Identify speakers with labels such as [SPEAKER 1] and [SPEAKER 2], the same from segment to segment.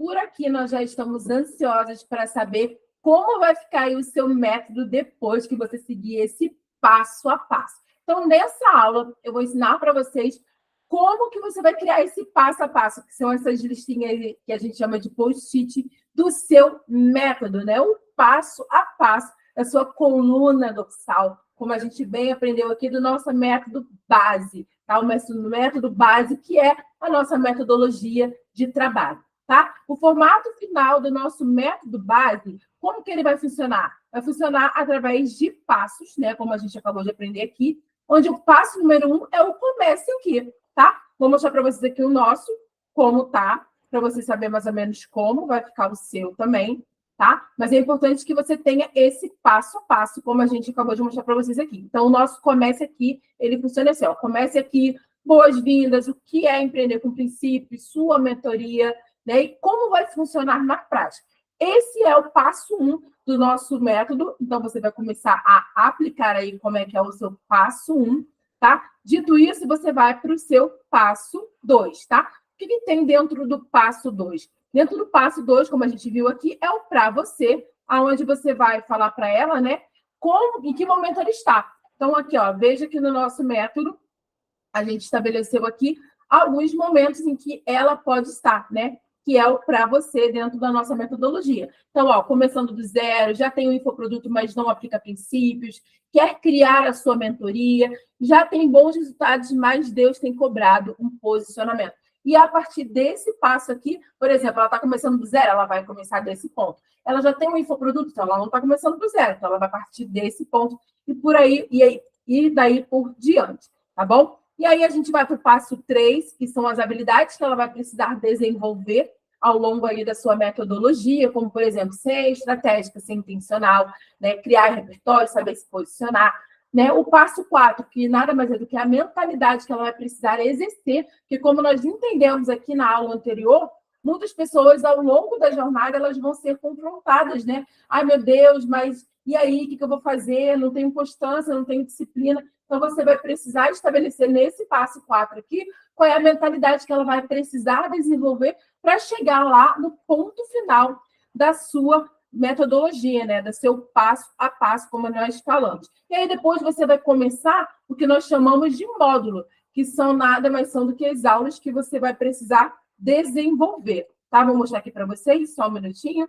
[SPEAKER 1] por aqui nós já estamos ansiosas para saber como vai ficar aí o seu método depois que você seguir esse passo a passo. Então, nessa aula, eu vou ensinar para vocês como que você vai criar esse passo a passo, que são essas listinhas que a gente chama de post-it do seu método, né? O passo a passo da sua coluna dorsal, como a gente bem aprendeu aqui do nosso método base, tá? O método base, que é a nossa metodologia de trabalho, tá? O formato final do nosso método base, como que ele vai funcionar? Vai funcionar através de passos, né? Como a gente acabou de aprender aqui, onde o passo número 1 é o comece aqui, tá? Vou mostrar para vocês aqui o nosso, como tá, para você saber mais ou menos como vai ficar o seu também, tá? Mas é importante que você tenha esse passo a passo, como a gente acabou de mostrar para vocês aqui. Então, o nosso comece aqui, ele funciona assim, ó. Comece aqui, boas-vindas, o que é empreender com princípios, sua mentoria, né? E como vai funcionar na prática. Esse é o passo 1 do nosso método. Então, você vai começar a aplicar aí como é que é o seu passo 1, tá? Dito isso, você vai para o seu passo 2, tá? O que tem dentro do passo 2? Dentro do passo 2, como a gente viu aqui, é o para você, aonde você vai falar para ela, né? Como, em que momento ela está. Então, aqui, ó, veja que no nosso método, a gente estabeleceu aqui alguns momentos em que ela pode estar, né? Que é o para você dentro da nossa metodologia. Então, ó, começando do zero, já tem o infoproduto, mas não aplica princípios, quer criar a sua mentoria, já tem bons resultados, mas Deus tem cobrado um posicionamento. E a partir desse passo aqui, por exemplo, ela está começando do zero, ela vai começar desse ponto. Ela já tem um infoproduto, então ela não está começando do zero, então ela vai partir desse ponto e por aí, e daí por diante, tá bom? E aí a gente vai para o passo 3, que são as habilidades que ela vai precisar desenvolver ao longo aí da sua metodologia, como, por exemplo, ser estratégica, ser intencional, né? Criar repertório, saber se posicionar. Né? O passo 4, que nada mais é do que a mentalidade que ela vai precisar exercer, que como nós entendemos aqui na aula anterior, muitas pessoas, ao longo da jornada, elas vão ser confrontadas, né? Ai, meu Deus, mas e aí, o que eu vou fazer? Não tenho constância, não tenho disciplina. Então, você vai precisar estabelecer nesse passo 4 aqui qual é a mentalidade que ela vai precisar desenvolver para chegar lá no ponto final da sua metodologia, né? Do seu passo a passo, como nós falamos. E aí, depois, você vai começar o que nós chamamos de módulo, que são nada mais são do que as aulas que você vai precisar desenvolver. Tá? Vou mostrar aqui para vocês, só um minutinho.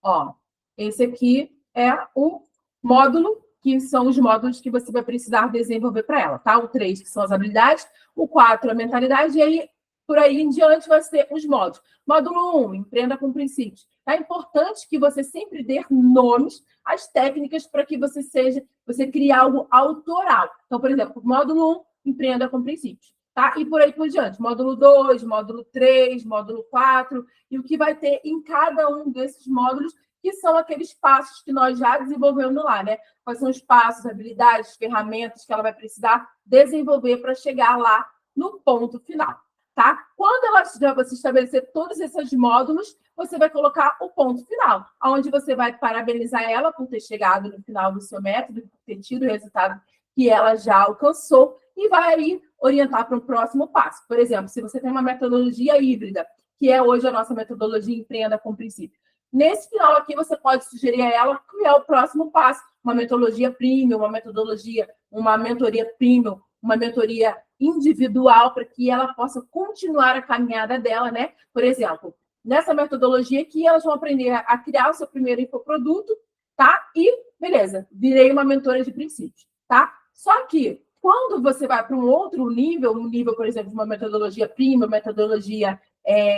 [SPEAKER 1] Ó, esse aqui é o módulo, que são os módulos que você vai precisar desenvolver para ela, tá? O 3, que são as habilidades, o 4, a mentalidade, e aí, por aí em diante, vai ser os módulos. Módulo 1, empreenda com princípios. É importante que você sempre dê nomes às técnicas para que você crie algo autoral. Então, por exemplo, módulo 1, empreenda com princípios. Tá? E por aí por diante. Módulo 2, módulo 3, módulo 4, e o que vai ter em cada um desses módulos, que são aqueles passos que nós já desenvolvemos lá, né? Quais são os passos, habilidades, ferramentas que ela vai precisar desenvolver para chegar lá no ponto final, tá? Quando você estabelecer todos esses módulos, você vai colocar o ponto final, onde você vai parabenizar ela por ter chegado no final do seu método, por ter tido o resultado que ela já alcançou, e vai aí orientar para o próximo passo. Por exemplo, se você tem uma metodologia híbrida, que é hoje a nossa metodologia Empreenda com Princípio, nesse final aqui você pode sugerir a ela que é o próximo passo, uma metodologia premium, uma mentoria premium, uma mentoria individual para que ela possa continuar a caminhada dela, né? Por exemplo, nessa metodologia aqui, elas vão aprender a criar o seu primeiro infoproduto, tá? E, beleza, virei uma mentora de princípios, tá? Só que, quando você vai para um outro nível, por exemplo, de uma metodologia premium, metodologia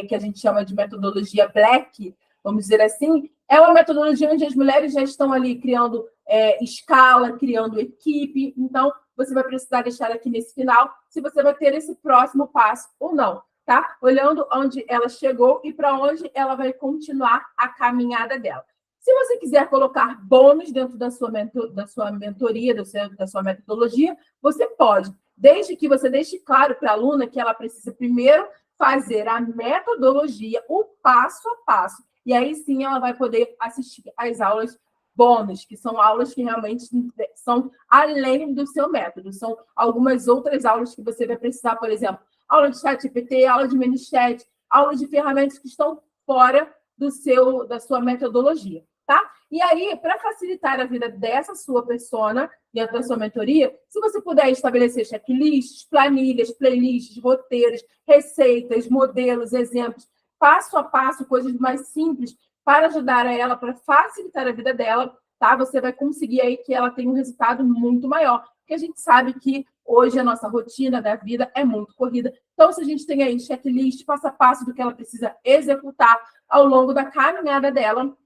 [SPEAKER 1] que a gente chama de metodologia black, vamos dizer assim, é uma metodologia onde as mulheres já estão ali criando escala, criando equipe. Então, você vai precisar deixar aqui nesse final se você vai ter esse próximo passo ou não, tá? Olhando onde ela chegou e para onde ela vai continuar a caminhada dela. Se você quiser colocar bônus dentro da sua mentoria, da sua metodologia, você pode, desde que você deixe claro para a aluna que ela precisa primeiro fazer a metodologia, o passo a passo, e aí sim ela vai poder assistir às aulas bônus, que são aulas que realmente são além do seu método, são algumas outras aulas que você vai precisar, por exemplo, aula de ChatGPT, aula de ManyChat, aulas de ferramentas que estão fora da sua metodologia, tá? E aí, para facilitar a vida dessa sua persona, dentro da sua mentoria, se você puder estabelecer checklists, planilhas, playlists, roteiros, receitas, modelos, exemplos, passo a passo, coisas mais simples, para ajudar ela, para facilitar a vida dela, tá? Você vai conseguir aí que ela tenha um resultado muito maior, porque a gente sabe que hoje a nossa rotina da vida é muito corrida. Então, se a gente tem aí checklist, passo a passo do que ela precisa executar ao longo da caminhada dela,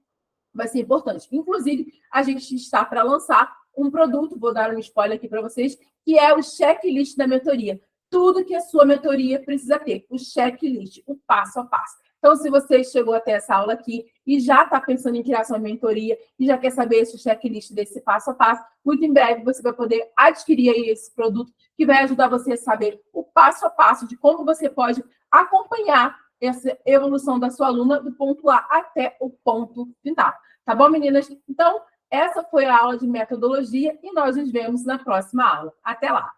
[SPEAKER 1] vai ser importante. Inclusive, a gente está para lançar um produto, vou dar um spoiler aqui para vocês, que é o checklist da mentoria. Tudo que a sua mentoria precisa ter, o checklist, o passo a passo. Então, se você chegou até essa aula aqui e já está pensando em criar sua mentoria e já quer saber esse checklist desse passo a passo, muito em breve você vai poder adquirir aí esse produto que vai ajudar você a saber o passo a passo de como você pode acompanhar essa evolução da sua aluna do ponto A até o ponto final. Tá bom, meninas? Então, essa foi a aula de metodologia e nós nos vemos na próxima aula. Até lá!